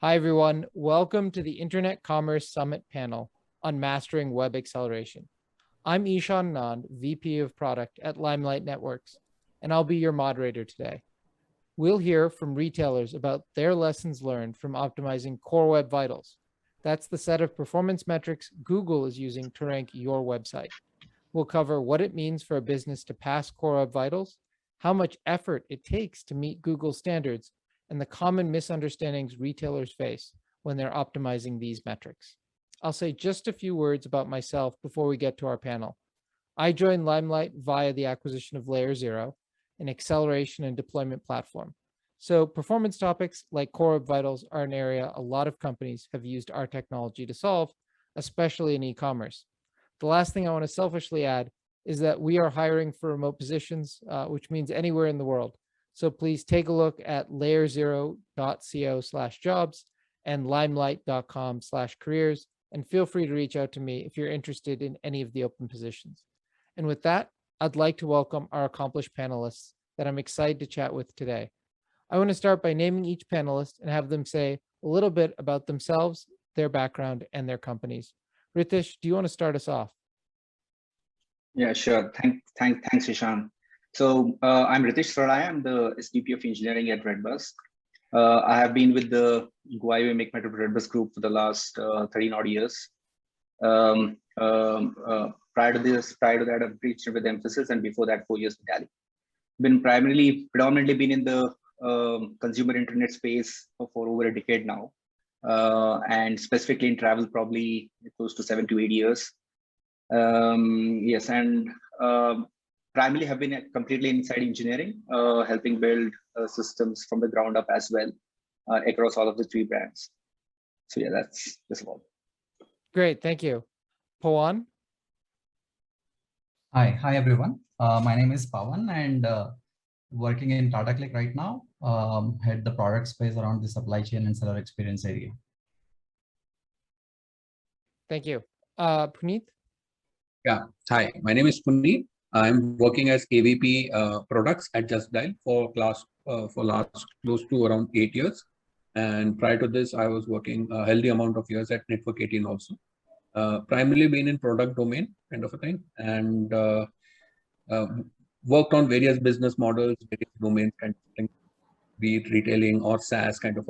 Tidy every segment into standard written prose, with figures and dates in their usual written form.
Hi, everyone. Welcome to the Internet Commerce Summit panel on Mastering Web Acceleration. I'm Ishan, Anand, VP of Product at Limelight Networks, and I'll be your moderator today. We'll hear from retailers about their lessons learned from optimizing Core Web Vitals. That's the set of performance metrics Google is using to rank your website. We'll cover what it means for a business to pass Core Web Vitals, how much effort it takes to meet Google standards, and the common misunderstandings retailers face when they're optimizing these metrics. I'll say just a few words about myself before we get to our panel. I joined Limelight via the acquisition of Layer Zero, an acceleration and deployment platform. So performance topics like Core Web Vitals are an area a lot of companies have used our technology to solve, especially in e-commerce. The last thing I want to selfishly add is that we are hiring for remote positions, which means anywhere in the world. So please take a look at layerzero.co/jobs and limelight.com/careers, and feel free to reach out to me if you're interested in any of the open positions. And with that, I'd like to welcome our accomplished panelists that I'm excited to chat with today. I want to start by naming each panelist and have them say a little bit about themselves, their background, and their companies. Rithish, do you want to start us off? Yeah, sure. Thanks, Ishan. So I'm Rithish Saralaya. I'm the SVP of Engineering at redBus. I have been with the Guayue Make Matter redBus group for the last 13 odd years. Prior to that, I've reached with emphasis, and before that, 4 years with Tally. Been predominantly been in the consumer internet space for over a decade now, and specifically in travel, probably close to 7 to 8 years. Yes, and primarily have been completely inside engineering, helping build systems from the ground up as well across all of the 3 brands. So yeah, that's all. Great, thank you. Pawan? Hi everyone. My name is Pawan, and working in Tata CLiQ right now, head the product space around the supply chain and seller experience area. Thank you. Punit? Yeah, hi, my name is Punit. I'm working as AVP products at Justdial for last close to around 8 years. And prior to this, I was working a healthy amount of years at Network 18 also. Primarily been in product domain kind of a thing, and worked on various business models, various domains kind of thing, be it retailing or SaaS kind of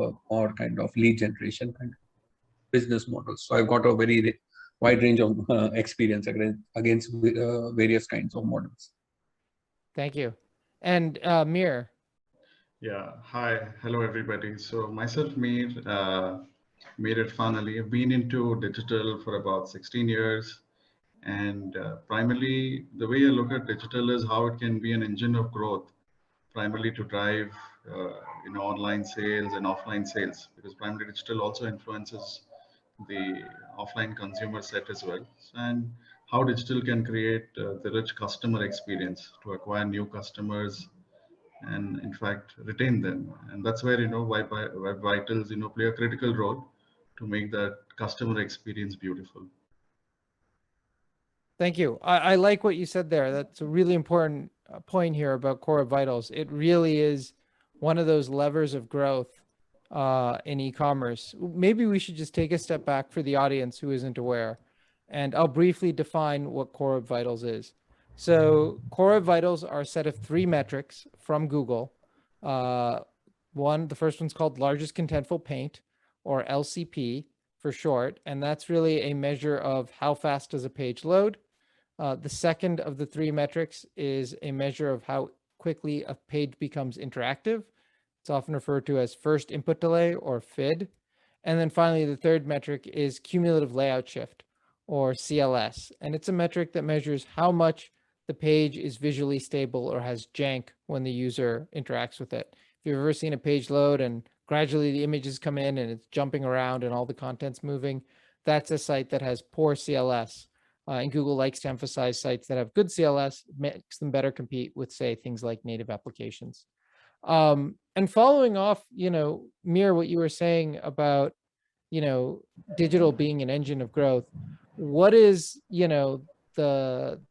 lead generation kind of business models. So I've got a very wide range of experience against various kinds of models. Thank you. And Meer? Yeah, hi, hello everybody. So myself, Meer Irfan Ali. I've been into digital for about 16 years. And primarily, the way I look at digital is how it can be an engine of growth, primarily to drive online sales and offline sales, because primarily digital also influences the offline consumer set as well, and how digital can create the rich customer experience to acquire new customers and in fact retain them. And that's where Web Vitals play a critical role to make that customer experience beautiful. Thank you. I like what you said there. That's a really important point here about Core Web Vitals. It really is one of those levers of growth in e-commerce. Maybe we should just take a step back for the audience who isn't aware, and I'll briefly define what Core Web Vitals is. So Core Web Vitals are a set of 3 metrics from Google. The first one's called Largest Contentful Paint, or LCP for short, and that's really a measure of how fast does a page load. The second of the 3 metrics is a measure of how quickly a page becomes interactive. It's often referred to as first input delay, or FID. And then finally, the third metric is cumulative layout shift, or CLS. And it's a metric that measures how much the page is visually stable or has jank when the user interacts with it. If you've ever seen a page load and gradually the images come in and it's jumping around and all the content's moving, that's a site that has poor CLS. And Google likes to emphasize sites that have good CLS, makes them better compete with, say, things like native applications. And following off, Meer, what you were saying about, digital being an engine of growth, what is, the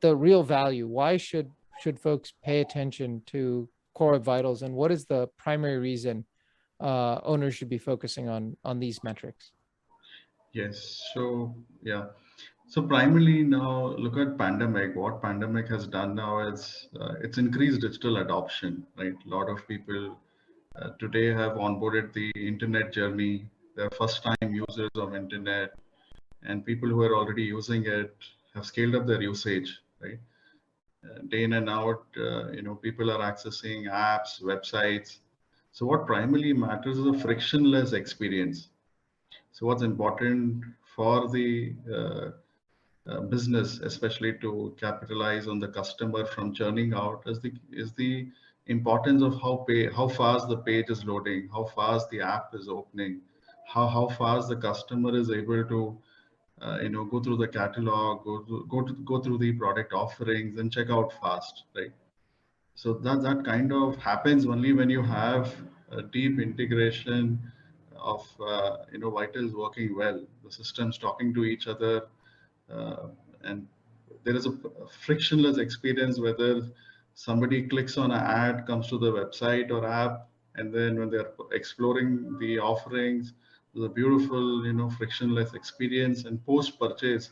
real value? Why should folks pay attention to Core Web Vitals, and what is the primary reason owners should be focusing on these metrics? Yes. So yeah. So primarily now look at pandemic. What pandemic has done now is it's increased digital adoption, right? A lot of people today have onboarded the internet journey. They're first time users of internet, and people who are already using it have scaled up their usage, right? Day in and out, people are accessing apps, websites. So what primarily matters is a frictionless experience. So what's important for the business, especially to capitalize on the customer from churning out, is the importance of how fast the page is loading, how fast the app is opening, how fast the customer is able to go through the catalog, go through the product offerings and check out fast, right? So that kind of happens only when you have a deep integration of vitals working well, the systems talking to each other, uh, and there is a frictionless experience whether somebody clicks on an ad, comes to the website or app, and then when they're exploring the offerings, there's a beautiful frictionless experience. And post purchase,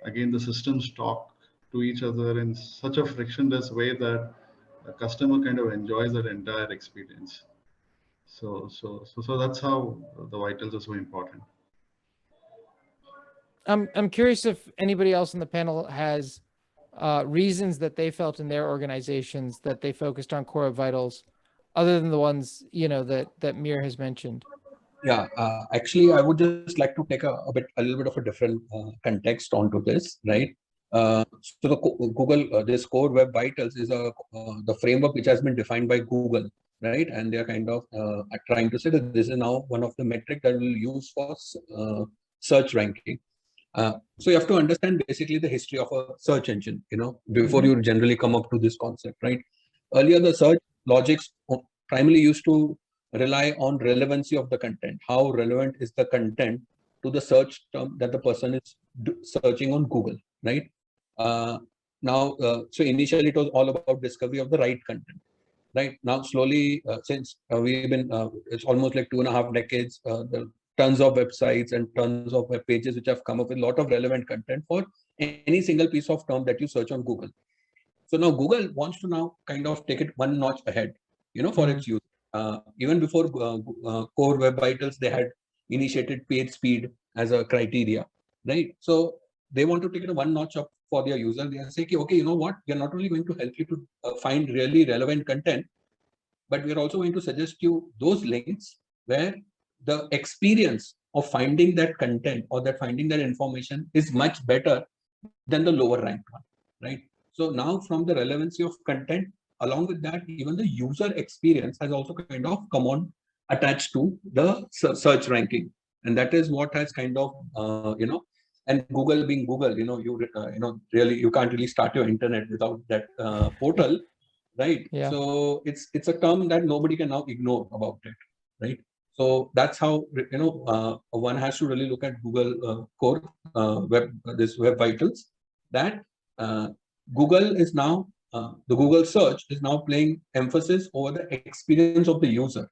again the systems talk to each other in such a frictionless way that the customer kind of enjoys that entire experience. So that's how the vitals are so important. I'm curious if anybody else on the panel has reasons that they felt in their organizations that they focused on core vitals, other than the ones that Meer has mentioned. Yeah, actually, I would just like to take a little bit of a different context onto this, right? So the Google, this core web vitals is the framework which has been defined by Google, right? And they are kind of trying to say that this is now one of the metric that we'll use for search ranking. So you have to understand basically the history of a search engine, before you generally come up to this concept, right? Earlier, the search logics primarily used to rely on relevancy of the content. How relevant is the content to the search term that the person is searching on Google, right? So initially it was all about discovery of the right content, right? Now slowly, since we've been, it's almost like 2.5 decades, the tons of websites and tons of web pages which have come up with a lot of relevant content for any single piece of term that you search on Google. So now Google wants to now kind of take it one notch ahead, for its use. Even before core web vitals, they had initiated page speed as a criteria, right? So they want to take it one notch up for their user. They say, okay, you know what? We are not only going to help you to find really relevant content, but we are also going to suggest you those links where the experience of finding that content or that finding that information is much better than the lower ranked one, right? So now from the relevancy of content, along with that, even the user experience has also kind of come on attached to the search ranking. And that is what has kind of, and Google being Google, really, you can't really start your internet without that portal, right? Yeah. So it's a term that nobody can now ignore about it, right? So that's how one has to really look at Google core this web vitals, that Google is now the Google search is now playing emphasis over the experience of the user.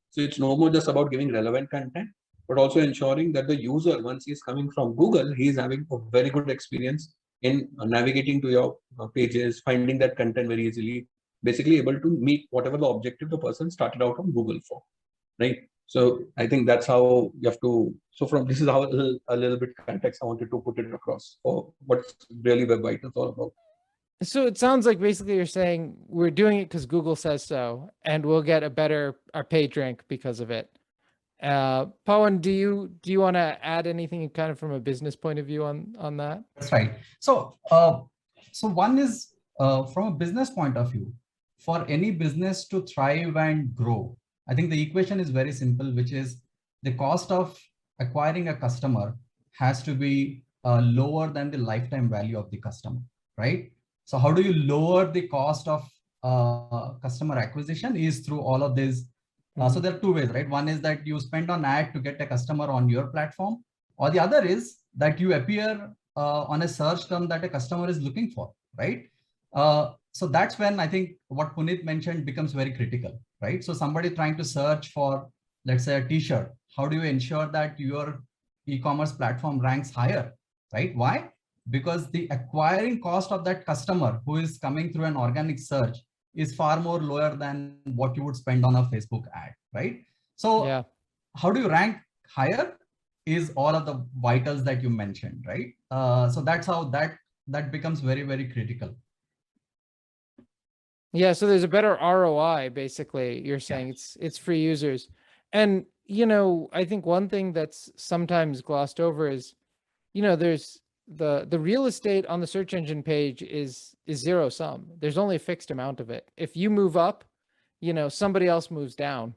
So it's no more just about giving relevant content, but also ensuring that the user, once he's coming from Google, he's having a very good experience in navigating to your pages, finding that content very easily, basically able to meet whatever the objective the person started out on Google for, right? So I think that's how you have to. So from this is how a little bit context I wanted to put it across for what's really web vitals all about. So it sounds like basically you're saying we're doing it because Google says so, and we'll get our page rank because of it. Pawan, do you want to add anything kind of from a business point of view on that? That's right. So one is from a business point of view, for any business to thrive and grow, I think the equation is very simple, which is the cost of acquiring a customer has to be lower than the lifetime value of the customer, right? So how do you lower the cost of customer acquisition is through all of this. So there are two ways, right? One is that you spend on ad to get a customer on your platform, or the other is that you appear on a search term that a customer is looking for, right? So that's when I think what Punit mentioned becomes very critical, right? So somebody trying to search for let's say a t-shirt, how do you ensure that your e-commerce platform ranks higher, right? Why? Because the acquiring cost of that customer who is coming through an organic search is far more lower than what you would spend on a Facebook ad, right? So Yeah. how do you rank higher is all of the vitals that you mentioned, right? So that's how that becomes very, very critical. Yeah, so there's a better ROI, basically. You're saying it's for users. And, you know, I think one thing that's sometimes glossed over is, you know, there's the real estate on the search engine page is zero sum. There's only a fixed amount of it. If you move up, you know, somebody else moves down.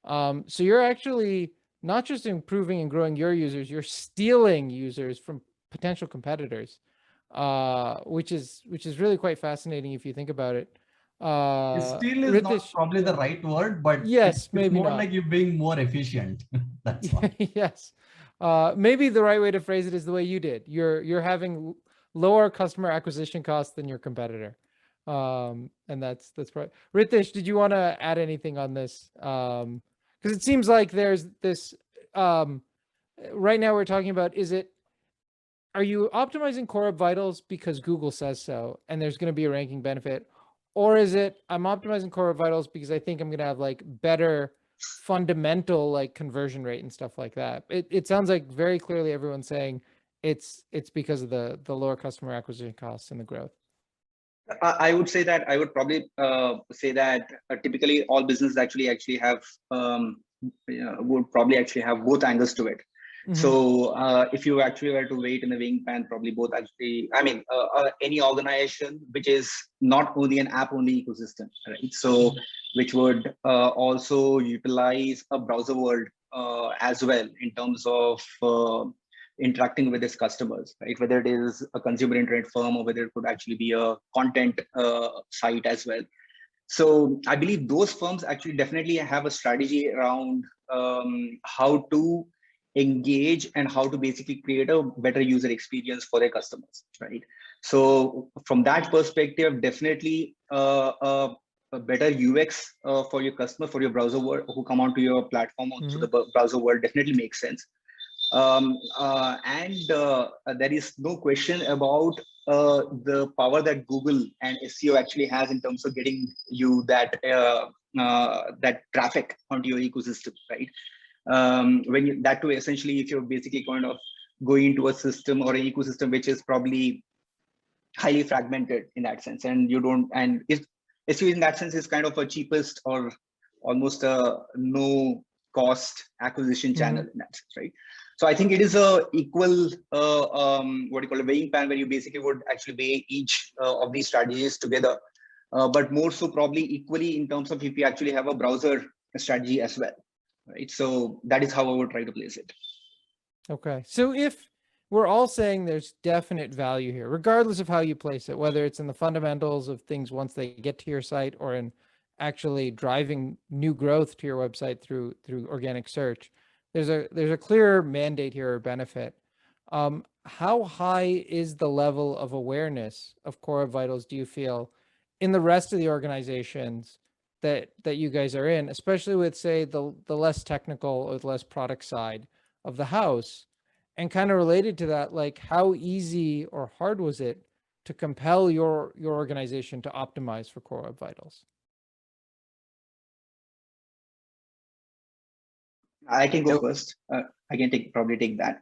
So you're actually not just improving and growing your users, you're stealing users from potential competitors, which is really quite fascinating if you think about it. Still is not Rithish, probably the right word, but yes, it's maybe more not. like you being more efficient. That's why. Yes. Maybe the right way to phrase it is the way you did. You're having lower customer acquisition costs than your competitor. And that's right. Rithish, did you want to add anything on this? Because it seems like there's this right now we're talking about, are you optimizing Core Web Vitals because Google says so and there's going to be a ranking benefit? Or is it, I'm optimizing Core Web Vitals because I think I'm going to have like better fundamental like conversion rate and stuff like that? It sounds like very clearly everyone's saying it's because of the lower customer acquisition costs and the growth. I would say that I would probably say that typically all businesses actually have would probably actually have both angles to it. Mm-hmm. So if you actually were to wait in the wing pan, probably both actually, I mean, any organization which is not only an app only ecosystem, right? So which would also utilize a browser world as well in terms of interacting with its customers, right? Whether it is a consumer internet firm or whether it could actually be a content site as well. So I believe those firms actually definitely have a strategy around how to engage and how to basically create a better user experience for their customers, right? So from that perspective, definitely a better UX for your customer, for your browser world who come onto your platform, onto the browser world, definitely makes sense. There is no question about the power that Google and SEO actually has in terms of getting you that that traffic onto your ecosystem, right? When you, that too, essentially, if you're basically kind of going into a system or an ecosystem which is probably highly fragmented in that sense, and you don't, and if SEO in that sense is kind of a cheapest or almost a no cost acquisition channel in that sense, right? So I think it is a equal what you call a weighing pan, where you basically would actually weigh each of these strategies together, but more so probably equally in terms of if you actually have a browser strategy as well, right? So that is how I would try to place it. Okay, so if we're all saying there's definite value here, regardless of how you place it, whether it's in the fundamentals of things once they get to your site or in actually driving new growth to your website through organic search, there's a clear mandate here or benefit. How high is the level of awareness of Core Web Vitals, do you feel, in the rest of the organizations that you guys are in, especially with, say, the less technical or the less product side of the house? And kind of related to that, like, how easy or hard was it to compel your organization to optimize for Core Web Vitals? I can go first. I can probably take that.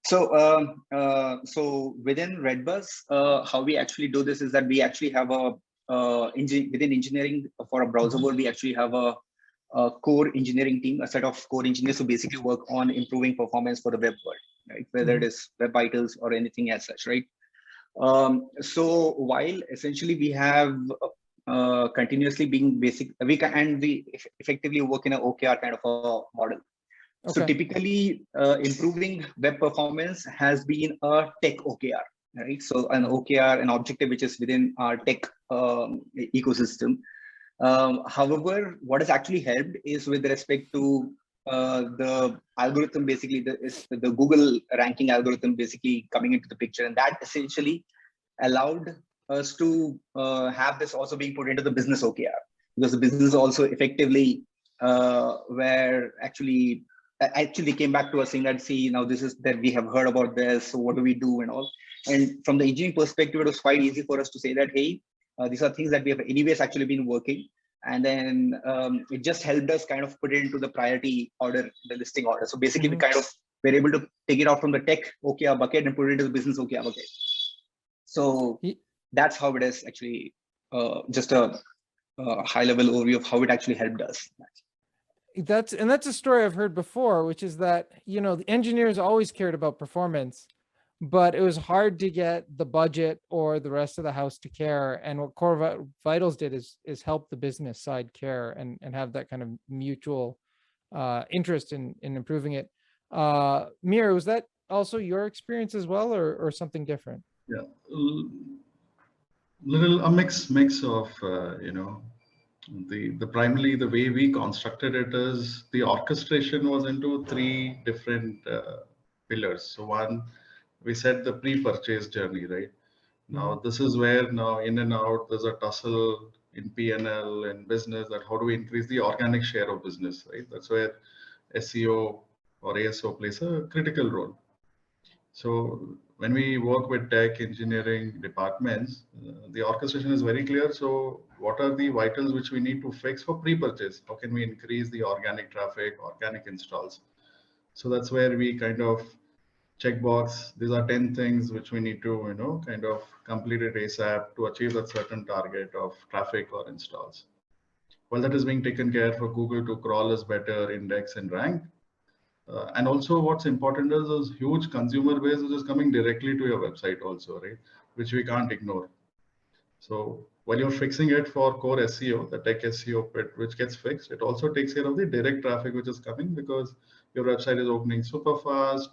So, so within redBus, how we actually do this is that we actually have a within engineering for a browser world, we actually have a core engineering team, a set of core engineers who basically work on improving performance for the web world, right? Whether it is Web Vitals or anything as such, right? So while essentially we have continuously being basic, we effectively work in an OKR kind of a model. So typically, improving web performance has been a tech OKR, right? So an OKR, an objective which is within our tech ecosystem. However, what has actually helped is with respect to the algorithm, basically the Google ranking algorithm basically coming into the picture, and that essentially allowed us to have this also being put into the business OKR, because the business also effectively where actually came back to us saying that, see, now this is that we have heard about this, so what do we do and all. And from the engineering perspective, it was quite easy for us to say that, hey, these are things that we have anyways actually been working. And then it just helped us kind of put it into the priority order, the listing order. So basically we kind of were able to take it out from the tech OKR bucket and put it into the business OKR bucket. So that's how it is actually, just a high level overview of how it actually helped us. That's a story I've heard before, which is that, you know, the engineers always cared about performance, but it was hard to get the budget or the rest of the house to care. And what Core Vitals did is help the business side care and have that kind of mutual interest in improving it. Meer, was that also your experience as well, or something different? Yeah, a mix of you know, the primarily the way we constructed it is the orchestration was into three different pillars. So one, we set the pre-purchase journey, right? Now this is where now in and out there's a tussle in P&L and business, that how do we increase the organic share of business, right? That's where SEO or ASO plays a critical role. So when we work with tech engineering departments, the orchestration is very clear. So what are the vitals which we need to fix for pre-purchase? How can we increase the organic traffic, organic installs? So that's where we kind of checkbox. These are 10 things which we need to, you know, kind of complete it ASAP to achieve that certain target of traffic or installs. Well, that is being taken care for Google to crawl us better, index and rank. And also what's important is this huge consumer base which is coming directly to your website also, right? Which we can't ignore. So while you're fixing it for core SEO, the tech SEO bit, which gets fixed, it also takes care of the direct traffic which is coming because your website is opening super fast.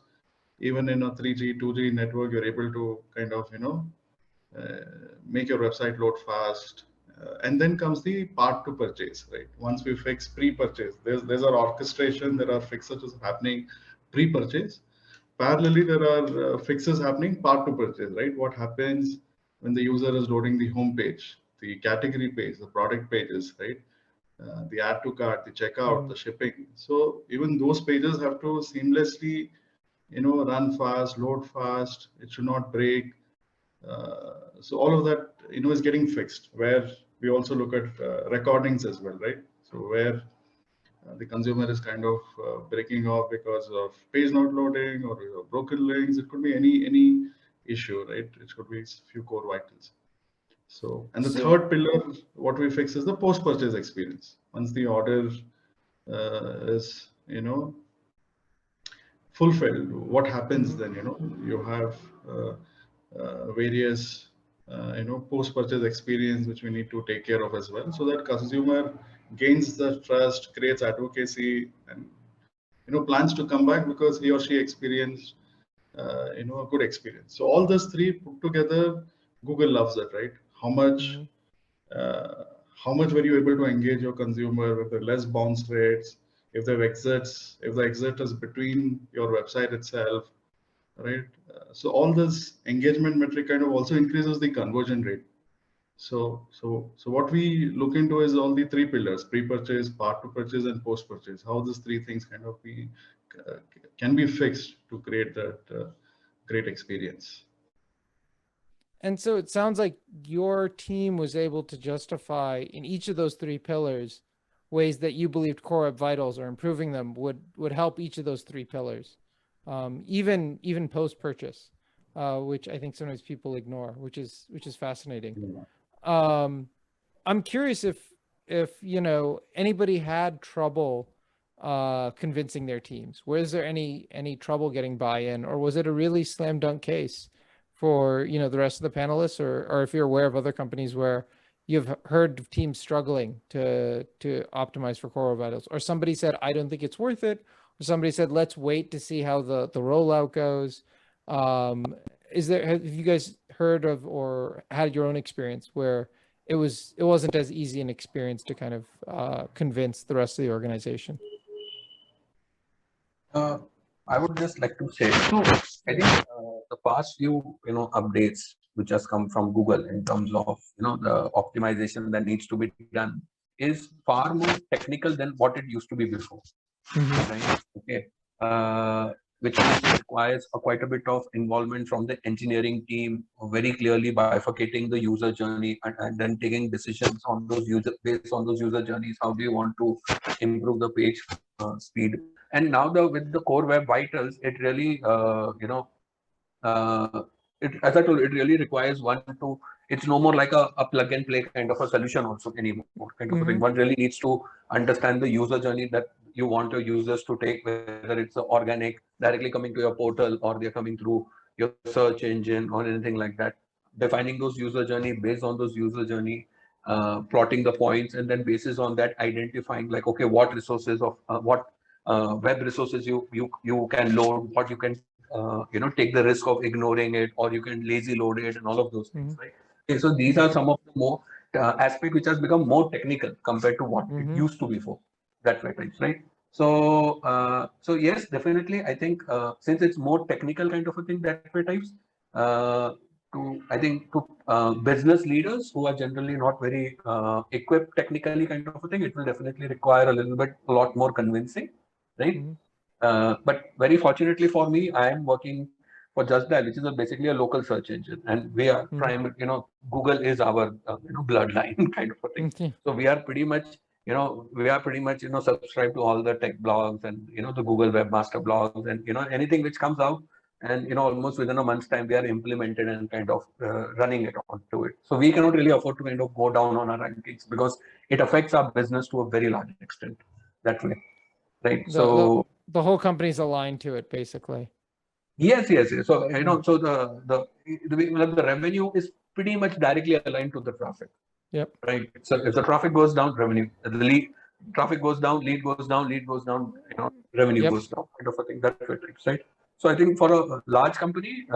Even in a 3G, 2G network, you're able to kind of, you know, make your website load fast. And then comes the part to purchase, right? Once we fix pre-purchase, there's our orchestration, there are fixes happening pre-purchase. Parallelly, there are fixes happening part to purchase, right? What happens when the user is loading the home page, the category page, the product pages, right? The add to cart, the checkout, the shipping. So even those pages have to seamlessly, you know, run fast, load fast. It should not break. So all of that, you know, is getting fixed. Where we also look at recordings as well, right? So where the consumer is kind of breaking off because of page not loading or broken links. It could be any issue, right? It could be a few core vitals. So, and the third pillar, what we fix is the post-purchase experience. Once the order is, you know, fulfilled, what happens then? You know, you have various you know, post-purchase experience which we need to take care of as well, so that consumer gains the trust, creates advocacy, and, you know, plans to come back because he or she experienced you know, a good experience. So all those three put together, Google loves it, right? How much were you able to engage your consumer with the less bounce rates? If the exit is between your website itself, right? So all this engagement metric kind of also increases the conversion rate. So what we look into is all the three pillars: pre-purchase, part to purchase, and post-purchase. How these three things kind of can be fixed to create that great experience. And so it sounds like your team was able to justify in each of those three pillars ways that you believed Core Web Vitals or improving them would help each of those three pillars, even post-purchase, which I think sometimes people ignore, which is fascinating. I'm curious if you know, anybody had trouble convincing their teams. Was there any trouble getting buy-in, or was it a really slam dunk case for, you know, the rest of the panelists, or if you're aware of other companies where you've heard of teams struggling to optimize for Core Web Vitals, or somebody said, I don't think it's worth it, or somebody said, let's wait to see how the rollout goes. Have you guys heard of or had your own experience where it wasn't as easy an experience to kind of convince the rest of the organization? I would just like to say, so I think the past few, you know, updates which has come from Google in terms of, you know, the optimization that needs to be done is far more technical than what it used to be before. Right? Okay. Which requires quite a bit of involvement from the engineering team, very clearly bifurcating the user journey and then taking decisions on those based on those user journeys. How do you want to improve the page speed? And now with the core web vitals, it really as I told you, it really requires one to. It's no more like a plug and play kind of a solution also anymore. Kind of a thing. One really needs to understand the user journey that you want your users to take, whether it's organic, directly coming to your portal, or they're coming through your search engine or anything like that. Defining those user journey, based on those user journey, plotting the points, and then basis on that, identifying like, okay, what resources of what web resources you can load, what you can take the risk of ignoring it, or you can lazy load it, and all of those things, right? Okay, so these are some of the more aspects which has become more technical compared to what it used to be before. That way, right? So yes, definitely. I think since it's more technical kind of a thing, that way types. To business leaders who are generally not very equipped technically kind of a thing, it will definitely require a lot more convincing, right? But very fortunately for me, I am working for Justdial, which is basically a local search engine, and we are Google is our bloodline kind of a thing. So we are pretty much subscribe to all the tech blogs and the Google webmaster blogs, and anything which comes out, and almost within a month's time we are implemented and kind of running it onto it. So we cannot really afford to kind of go down on our rankings because it affects our business to a very large extent that way, right? So the whole company's aligned to it, basically. Yes. So so the revenue is pretty much directly aligned to the traffic. Yep. Right. So if the traffic goes down, revenue. The lead traffic goes down, lead goes down, lead goes down. Revenue goes down. Kind of a thing. That's what it is, right? So I think for a large company,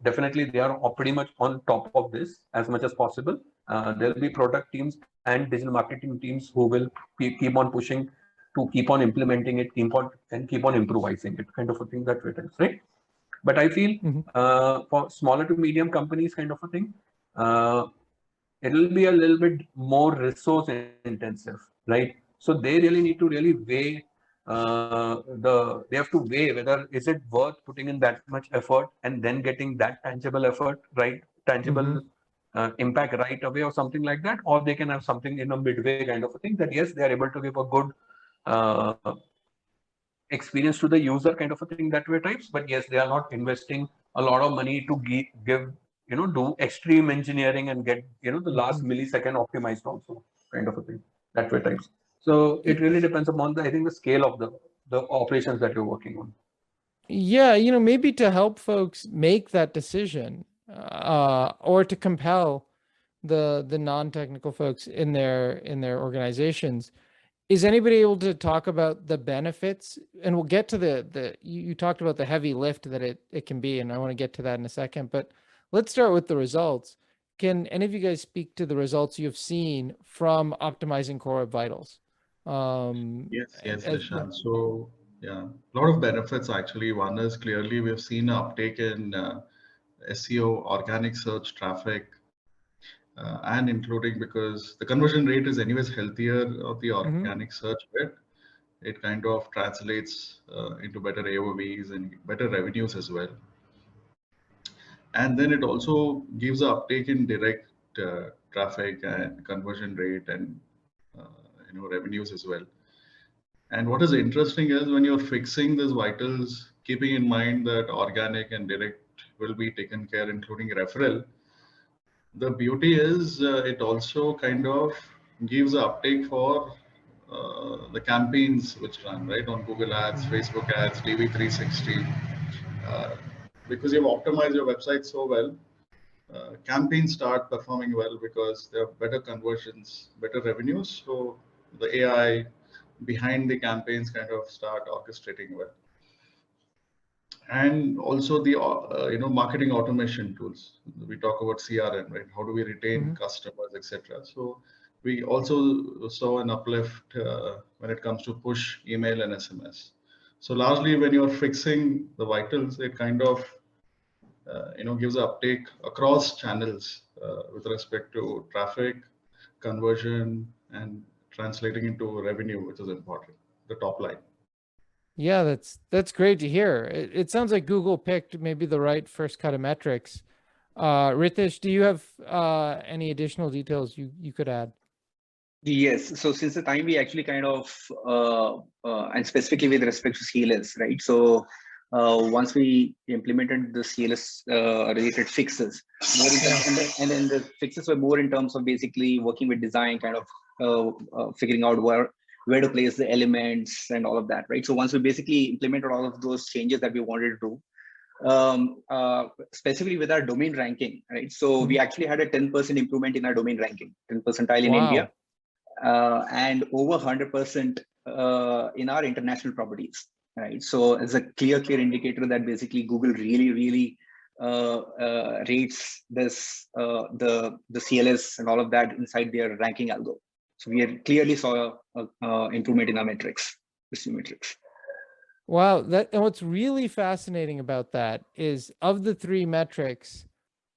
definitely they are pretty much on top of this as much as possible. There will be product teams and digital marketing teams who will keep on pushing to keep on implementing it, keep on improvising it, kind of a thing. That way it is, right? But I feel for smaller to medium companies, kind of a thing, it will be a little bit more resource intensive, right? So they really need to really weigh they have to weigh whether is it worth putting in that much effort and then getting that tangible effort, right? Tangible impact right away or something like that, or they can have something in a midway kind of a thing that yes, they are able to give a good experience to the user kind of a thing that way types, but yes, they are not investing a lot of money to give do extreme engineering and get the last millisecond optimized also kind of a thing that way types. So it really depends upon the scale of the operations that you're working on. Yeah, maybe to help folks make that decision, or to compel the non-technical folks in their organizations. Is anybody able to talk about the benefits? And we'll get to you talked about the heavy lift that it can be, and I want to get to that in a second, but let's start with the results. Can any of you guys speak to the results you've seen from optimizing core web vitals? Yes, Ishan. So yeah, a lot of benefits actually. One is clearly we've seen an uptake in SEO, organic search traffic, and including because the conversion rate is anyways healthier of the organic search bit. It kind of translates into better AOVs and better revenues as well. And then it also gives an uptake in direct traffic and conversion rate and revenues as well. And what is interesting is when you're fixing these vitals, keeping in mind that organic and direct will be taken care, including referral. The beauty is it also kind of gives an uptake for the campaigns which run right on Google Ads, Facebook Ads, DV360. Because you've optimized your website so well, campaigns start performing well because they have better conversions, better revenues. So the AI behind the campaigns kind of start orchestrating well. And also the marketing automation tools. We talk about CRM, right? How do we retain customers, etc. So we also saw an uplift when it comes to push email and SMS. So largely when you're fixing the vitals, it kind of gives an uptake across channels with respect to traffic, conversion, and translating into revenue, which is important, the top line. Yeah, that's great to hear. It sounds like Google picked maybe the right first cut of metrics. Rithish, do you have any additional details you could add? Yes. So since the time we actually kind of, and specifically with respect to CLS, right? So once we implemented the CLS related fixes, more in terms, and then the fixes were more in terms of basically working with design, kind of figuring out where to place the elements and all of that, right? So once we basically implemented all of those changes that we wanted to do, specifically with our domain ranking, right? So we actually had a 10% improvement in our domain ranking, 10 percentile in India. And over 100% in our international properties, right? So it's a clear indicator that basically Google really rates this the CLS and all of that inside their ranking algo. So we clearly saw a improvement in our metrics, metrics. Wow, and what's really fascinating about that is, of the three metrics,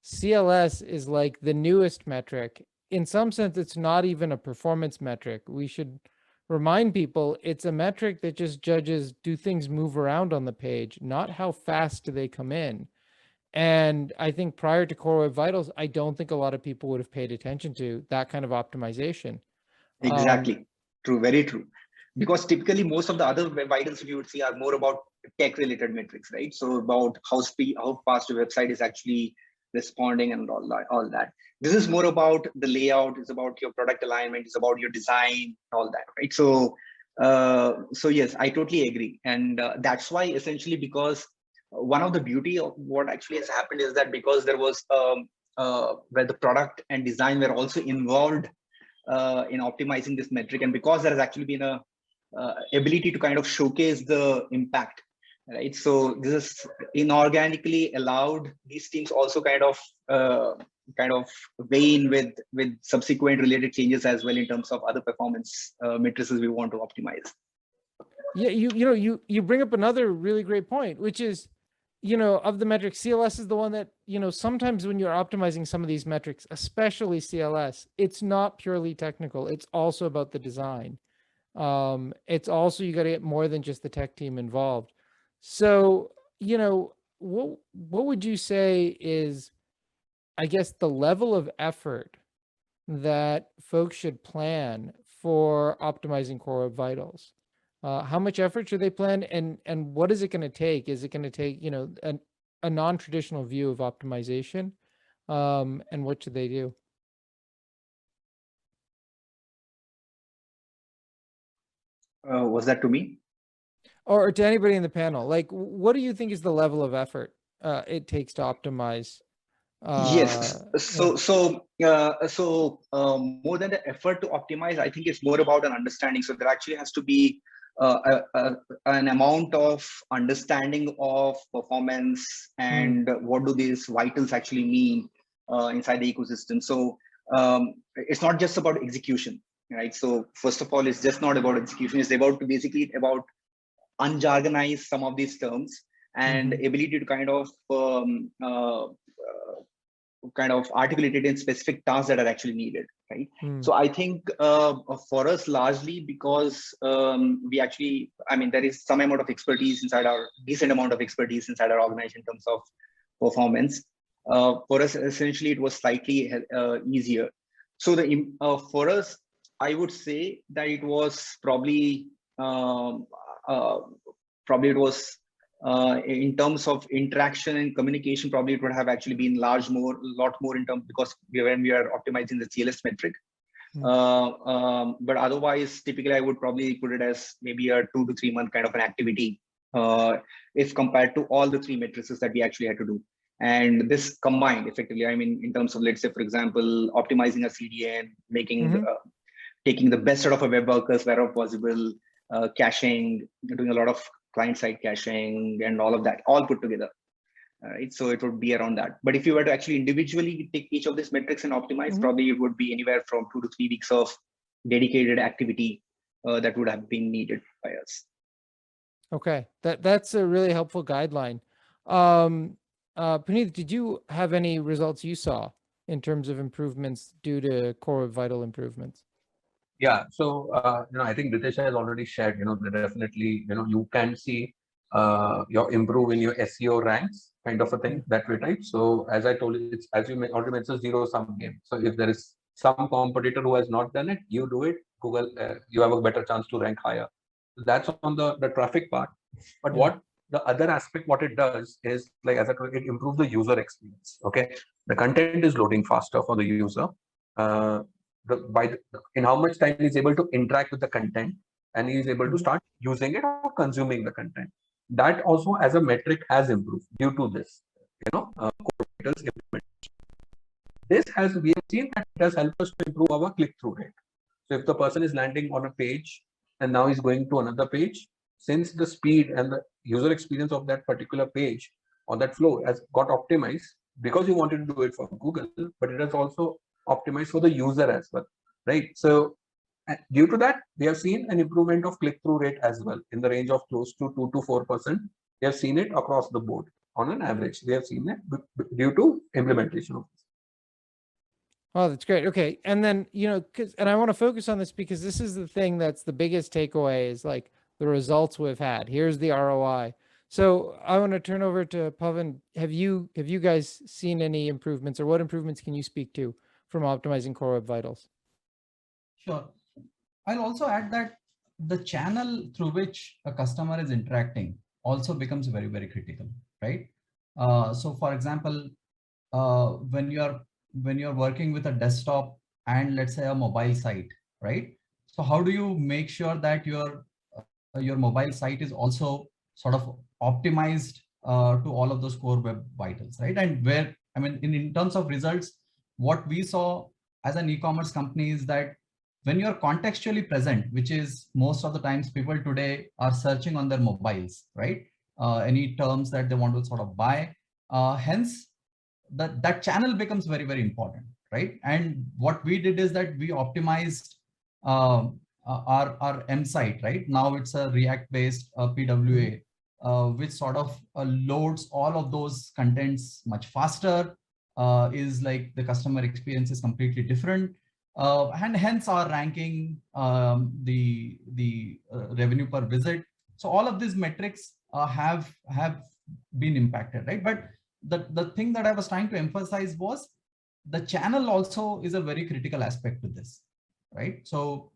CLS is like the newest metric. In some sense, it's not even a performance metric. We should remind people it's a metric that just judges, do things move around on the page, not how fast do they come in. And I think prior to Core Web Vitals, I don't think a lot of people would have paid attention to that kind of optimization. Exactly. True. Very true. Because typically most of the other web vitals you would see are more about tech related metrics, right? So about how fast your website is actually responding and all that. This is more about the layout, it's about your product alignment, it's about your design, all that, right? So so yes, I totally agree. And that's why essentially, because one of the beauty of what actually has happened is that because there was where the product and design were also involved in optimizing this metric, and because there has actually been a ability to kind of showcase the impact, right? So this is inorganically allowed these teams also kind of weigh in with subsequent related changes as well in terms of other performance metrics we want to optimize. Yeah, you bring up another really great point, which is, of the metrics, CLS is the one that, sometimes when you're optimizing some of these metrics, especially CLS, it's not purely technical. It's also about the design. It's also, you got to get more than just the tech team involved. So, what would you say is, I guess, the level of effort that folks should plan for optimizing Core Web Vitals? How much effort should they plan, and what is it going to take? Is it going to take, a non-traditional view of optimization? And what should they do? Was that to me? Or to anybody in the panel? Like, what do you think is the level of effort it takes to optimize? Yes. So more than the effort to optimize, I think it's more about an understanding. So there actually has to be an amount of understanding of performance and what do these vitals actually mean inside the ecosystem. So it's not just about execution, right? So first of all, it's just not about execution. It's about basically about unjargonize some of these terms and ability to kind of articulate it in specific tasks that are actually needed, right? So I think for us, largely because we actually, there is some amount of expertise inside decent amount of expertise inside our organization in terms of performance. For us, essentially, it was slightly easier. So for us, I would say that it was probably it was in terms of interaction and communication, probably it would have actually been lot more in terms, because when we are optimizing the CLS metric. But otherwise, typically, I would probably put it as maybe a 2 to 3 month kind of an activity if compared to all the three matrices that we actually had to do. And this combined effectively, in terms of, let's say, for example, optimizing a CDN, making taking the best out of a web workers wherever possible, caching, doing a lot of client-side caching and all of that, all put together. Right, so it would be around that. But if you were to actually individually take each of these metrics and optimize, probably it would be anywhere from 2 to 3 weeks of dedicated activity that would have been needed by us. Okay, that's a really helpful guideline. Punit, did you have any results you saw in terms of improvements due to Core Web Vital improvements? Yeah, so I think Rithish has already shared. That definitely, you can see your improve in your SEO ranks, kind of a thing that way, right? So as I told you, it's as you already mentioned, it's a zero-sum game. So if there is some competitor who has not done it, you do it. Google, you have a better chance to rank higher. So that's on the traffic part. But what the other aspect, what it does is, like as I told you, it improves the user experience. Okay, the content is loading faster for the user. Uh, in how much time he's able to interact with the content, and he is able to start using it or consuming the content. That also as a metric has improved due to this, core implement. We have seen that it has helped us to improve our click-through rate. So if the person is landing on a page and now he's going to another page, since the speed and the user experience of that particular page or that flow has got optimized, because you wanted to do it for Google, but it has also optimized for the user as well, right? So due to that, we have seen an improvement of click-through rate as well in the range of close to 2 to 4%. We have seen it across the board on an average. We have seen it due to implementation of this. Oh, that's great. Okay. And then, and I want to focus on this because this is the thing that's the biggest takeaway is like the results we've had. Here's the ROI. So I want to turn over to Pawan. Have you guys seen any improvements, or what improvements can you speak to from optimizing Core Web Vitals? Sure. I'll also add that the channel through which a customer is interacting also becomes very, very critical, right? So for example, when you're working with a desktop and let's say a mobile site, right? So how do you make sure that your mobile site is also sort of optimized to all of those core web vitals, right? And where, I mean, in terms of results, what we saw as an e-commerce company is that when you're contextually present, which is most of the times people today are searching on their mobiles, right? Any terms that they want to sort of buy, hence that channel becomes very, very important, right? And what we did is that we optimized our M site, right? Now it's a React based PWA, which sort of loads all of those contents much faster, is like the customer experience is completely different. And hence our ranking, the revenue per visit. So all of these metrics have been impacted, right? But the thing that I was trying to emphasize was the channel also is a very critical aspect to this, right? So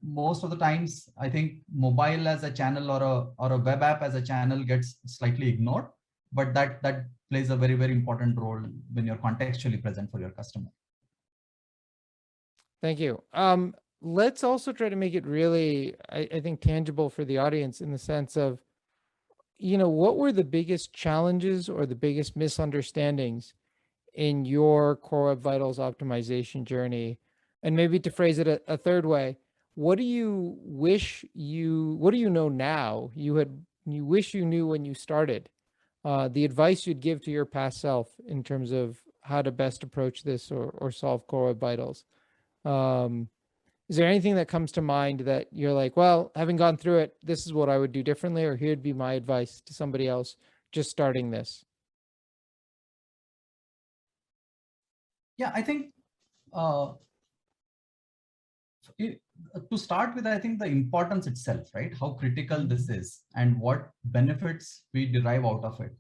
most of the times, I think mobile as a channel or a web app as a channel gets slightly ignored, but that plays a very, very important role when you're contextually present for your customer. Thank you. Let's also try to make it really, I think, tangible for the audience in the sense of, what were the biggest challenges or the biggest misunderstandings in your Core Web Vitals optimization journey? And maybe to phrase it a third way, what do you know now you wish you knew when you started? The advice you'd give to your past self in terms of how to best approach this or solve Core Web Vitals. Is there anything that comes to mind that you're like, well, having gone through it, this is what I would do differently, or here'd be my advice to somebody else just starting this? Yeah, I think to start with, I think the importance itself, right? How critical this is and what benefits we derive out of it.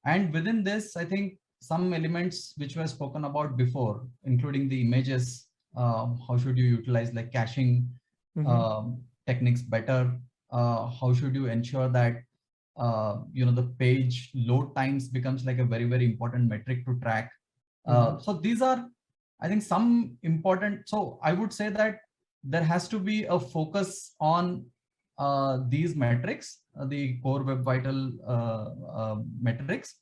And within this, I think some elements which were spoken about before, including the images, how should you utilize like caching techniques better? How should you ensure that the page load times becomes like a very, very important metric to track. So these are, I think, some important. So I would say that there has to be a focus on these metrics, the core web vital metrics,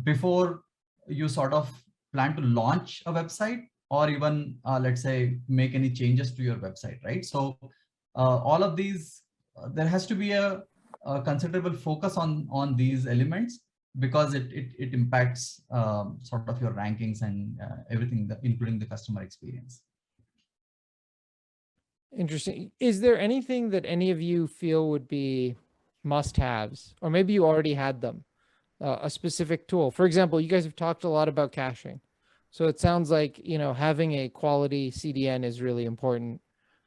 before you sort of plan to launch a website or even let's say make any changes to your website, right? So all of these, there has to be a considerable focus on these elements, because it impacts sort of your rankings and everything, including the customer experience. Interesting. Is there anything that any of you feel would be must-haves, or maybe you already had them, a specific tool? For example, you guys have talked a lot about caching. So it sounds like, having a quality CDN is really important.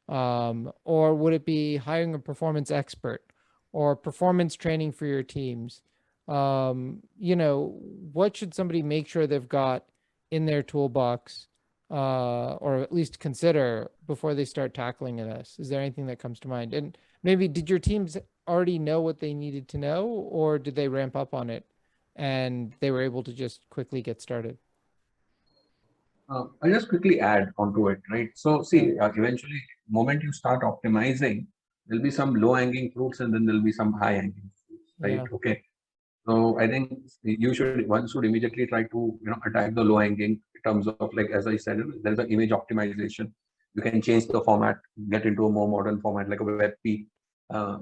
Or would it be hiring a performance expert or performance training for your teams? You know, what should somebody make sure they've got in their toolbox, or at least consider before they start tackling this? Is there anything that comes to mind? And maybe did your teams already know what they needed to know, or did they ramp up on it and they were able to just quickly get started? I'll just quickly add onto it, right? So see, eventually, moment you start optimizing, there'll be some low-hanging fruits and then there'll be some high-hanging fruits, right? Yeah. Okay. So I think one should immediately try to, attack the low-hanging in terms of, like, as I said, there's an image optimization. You can change the format, get into a more modern format like a WebP,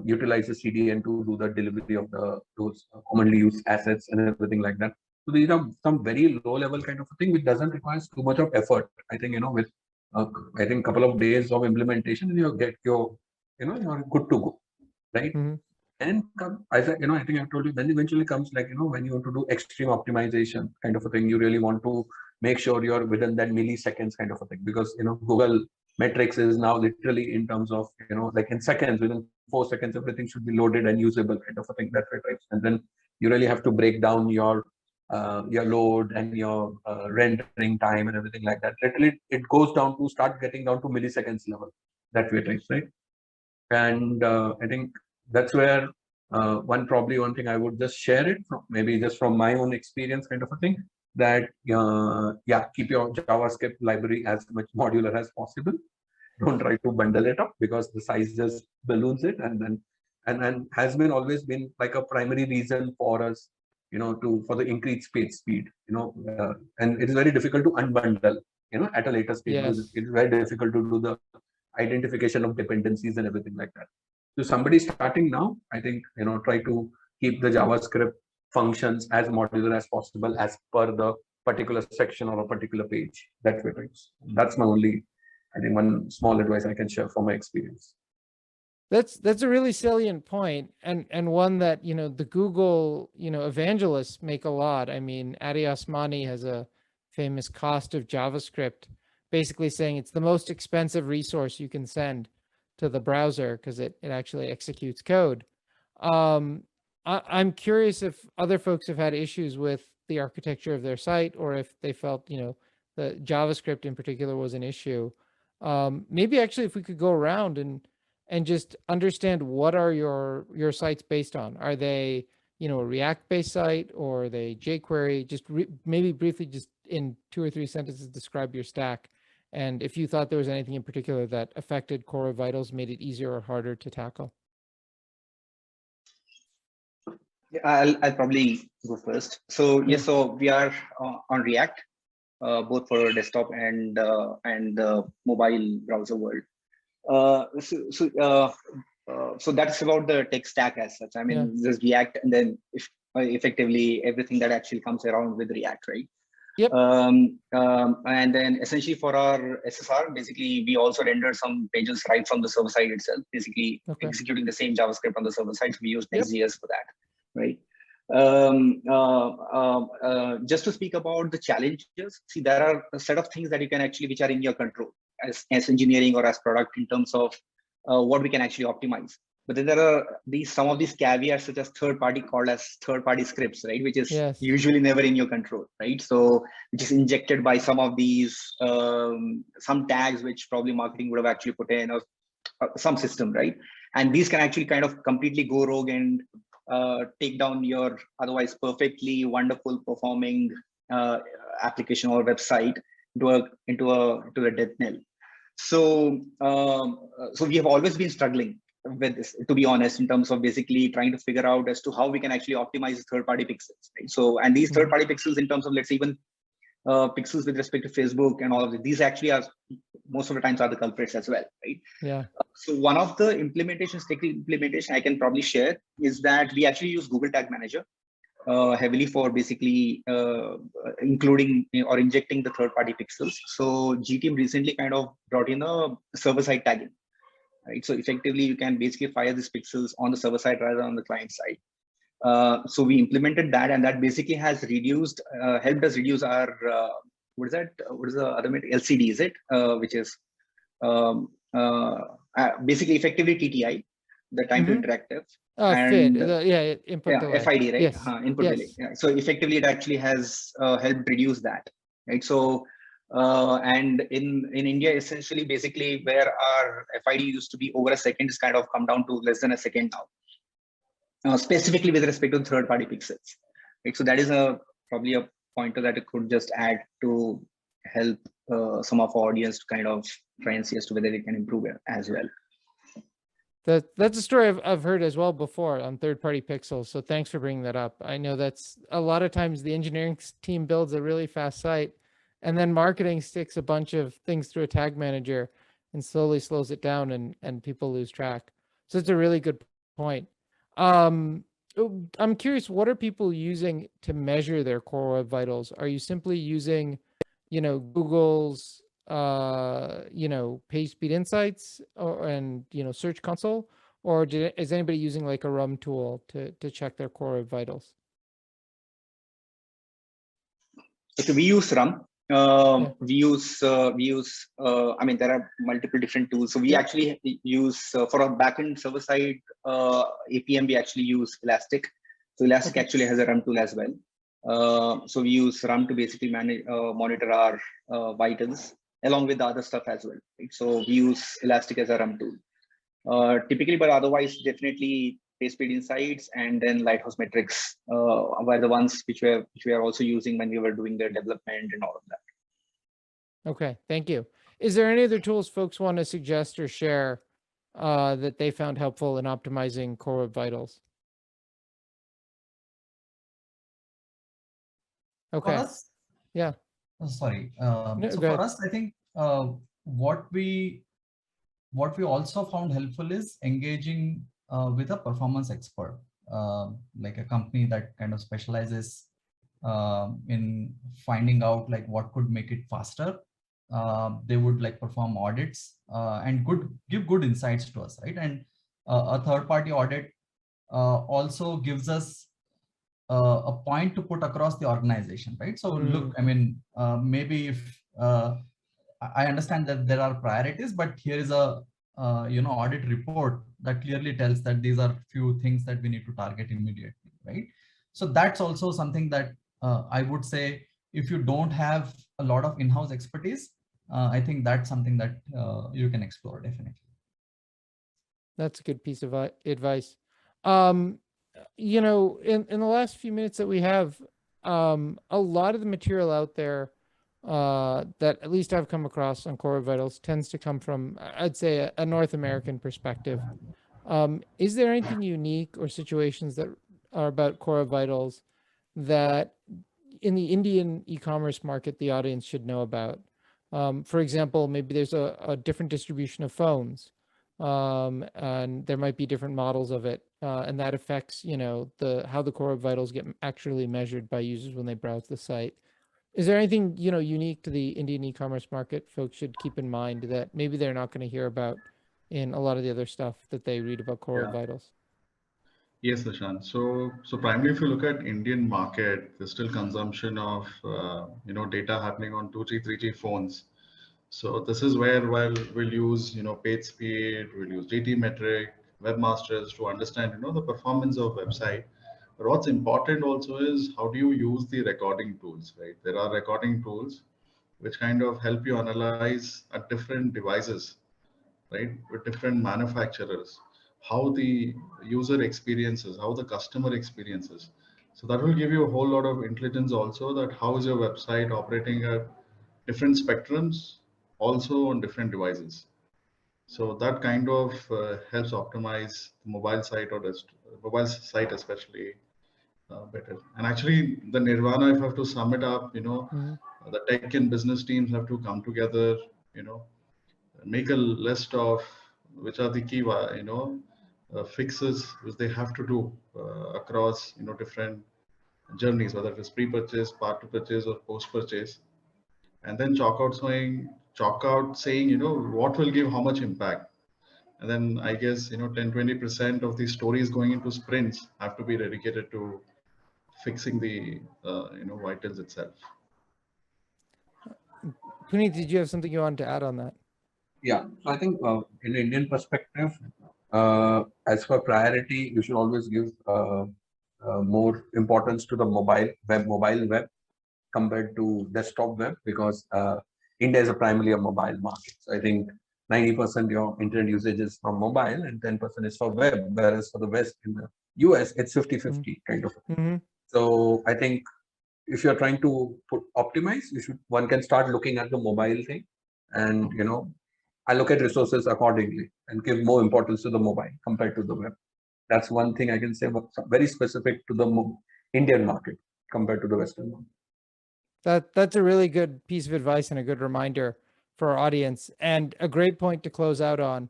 utilize the CDN to do the delivery of those commonly used assets and everything like that. So these are some very low level kind of a thing which doesn't require too much of effort. I think, with I think couple of days of implementation, and you get your, you're good to go, right? Mm-hmm. And as I think I've told you, then eventually comes, like, when you want to do extreme optimization kind of a thing, you really want to make sure you're within that milliseconds kind of a thing, because, Google metrics is now literally in terms of, like in seconds, within 4 seconds, everything should be loaded and usable kind of a thing, that way, right? And then you really have to break down your load and your rendering time and everything like that. Literally, it goes down to start getting down to milliseconds level, that way, right? And I think that's where one thing I would just share it from, maybe just from my own experience kind of a thing, that keep your JavaScript library as much modular as possible. Don't try to bundle it up, because the size just balloons it, and has been always been like a primary reason for us, for the increased speed, and it is very difficult to unbundle, at a later stage, because Yes. it's very difficult to do the identification of dependencies and everything like that. So somebody starting now, I think, try to keep the JavaScript functions as modular as possible as per the particular section or a particular page. That way, right? That's my only, I think, one small advice I can share from my experience. That's a really salient point, and one that, the Google, evangelists make a lot. I mean, Adi Osmani has a famous cost of JavaScript, basically saying it's the most expensive resource you can send to the browser because it actually executes code. I'm curious if other folks have had issues with the architecture of their site, or if they felt, the JavaScript in particular was an issue. Maybe actually if we could go around and just understand, what are your sites based on? Are they, a React based site, or are they jQuery? Just maybe briefly, just in 2 or 3 sentences, describe your stack. And if you thought there was anything in particular that affected Core Vitals, made it easier or harder to tackle. I'll probably go first. So yes, so we are on React, both for desktop and the mobile browser world. So that's about the tech stack as such. I mean, there's React, and then effectively everything that actually comes around with React, right? Yep. And then essentially for our SSR, basically we also render some pages right from the server side itself, basically executing the same JavaScript on the server side. So we use Next.js for that, right? Just to speak about the challenges, see, there are a set of things that you can actually, which are in your control as engineering or as product, in terms of what we can actually optimize. But then there are some of these caveats, such as called as third-party scripts, right? Which is usually never in your control, right? So which is injected by some of these, some tags which probably marketing would have actually put in, or some system, right? And these can actually kind of completely go rogue and take down your otherwise perfectly wonderful performing application or website into a death knell. So so we have always been struggling with this, to be honest, in terms of basically trying to figure out as to how we can actually optimize third-party pixels, right? So, and these third-party pixels, in terms of, let's say, even pixels with respect to Facebook and all of it, these actually are most of the times are the culprits as well, right? Yeah. So one of the technical implementation I can probably share is that we actually use Google Tag Manager heavily for basically including or injecting the third-party pixels. So GTeam recently kind of brought in a server-side tagging, right? So effectively, you can basically fire these pixels on the server side rather than on the client side. So we implemented that, and that basically has reduced, helped us reduce our what is the other LCD? Is it which is basically effectively TTI, the time to interactive, FID, and yeah, input delay. FID, right? Yes. Input delay. Yes. Yeah. So effectively, it actually has helped reduce that, right? So and in India, essentially, basically, where our FID used to be over a second, is kind of come down to less than a second now, specifically with respect to third-party pixels. Right? So that is probably a pointer that it could just add to help some of our audience to kind of try and see as to whether it can improve it as well. That's a story I've heard as well before on third-party pixels. So thanks for bringing that up. I know that's a lot of times the engineering team builds a really fast site, and then marketing sticks a bunch of things through a tag manager and slowly slows it down, and people lose track. So it's a really good point. I'm curious, what are people using to measure their core web vitals? Are you simply using, Google's page speed insights and Search Console, or is anybody using like a RUM tool to check their core web vitals? Okay, we use RUM. We use. I mean, there are multiple different tools. So we actually use for our backend server side APM. We actually use Elastic. So Elastic actually has a RUM tool as well. So we use RUM to basically monitor our vitals along with the other stuff as well. Right? So we use Elastic as a RUM tool. Typically, but otherwise, definitely page speed insights and then Lighthouse metrics were the ones which we are also using when we were doing the development and all of that. Okay, thank you. Is there any other tools folks want to suggest or share that they found helpful in optimizing core web vitals? Okay. For us, yeah. Sorry. No, so go for ahead. us, I think what we also found helpful is engaging with a performance expert, like a company that kind of specializes in finding out like what could make it faster. They would like perform audits and give good insights to us, right? And a third-party audit also gives us a point to put across the organization, right? So look, I mean, maybe if I understand that there are priorities, but here is a audit report that clearly tells that these are few things that we need to target immediately, right? So that's also something that I would say, if you don't have a lot of in-house expertise, I think that's something that you can explore definitely. That's a good piece of advice. In the last few minutes that we have, a lot of the material out there that at least I've come across on core vitals tends to come from, I'd say, a North American perspective. Is there anything unique or situations that are about core vitals that in the Indian e-commerce market the audience should know about? For example, maybe there's a different distribution of phones, and there might be different models of it, and that affects how the core vitals get actually measured by users when they browse the site. Is there anything unique to the Indian e-commerce market folks should keep in mind that maybe they're not going to hear about in a lot of the other stuff that they read about core vitals? Yes, Ishan. So primarily, if you look at Indian market, there's still consumption of data happening on 2G, 3G phones. So this is where we'll use page speed, we'll use GT metric, webmasters to understand the performance of website. But what's important also is how do you use the recording tools, right? There are recording tools which kind of help you analyze at different devices, right, with different manufacturers, how the user experiences, how the customer experiences. So that will give you a whole lot of intelligence also, that how is your website operating at different spectrums, also on different devices. So that kind of helps optimize the mobile site, or the mobile site especially better. And actually the nirvana, if I have to sum it up, the tech and business teams have to come together, make a list of which are the key fixes which they have to do across different journeys, whether it is pre-purchase, part to purchase, or post-purchase, and then chalk out saying what will give how much impact. And then I guess 10-20% of the stories going into sprints have to be dedicated to fixing the vitals itself. Punit, did you have something you wanted to add on that? Yeah, so I think in the Indian perspective, as for priority, you should always give more importance to the mobile web compared to desktop web, because India is primarily a mobile market. So I think 90% your internet usage is from mobile and 10% is for web, whereas for the West in the US, it's 50-50 kind of. Mm-hmm. So I think if you're trying to optimize, one can start looking at the mobile thing and, allocate resources accordingly and give more importance to the mobile compared to the web. That's one thing I can say, very specific to the Indian market compared to the Western market. That's a really good piece of advice and a good reminder for our audience, and a great point to close out on,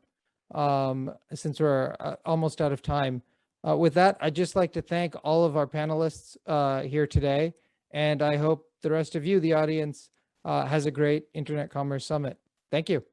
since we're almost out of time. With that, I'd just like to thank all of our panelists here today, and I hope the rest of you, the audience, has a great Internet Commerce Summit. Thank you.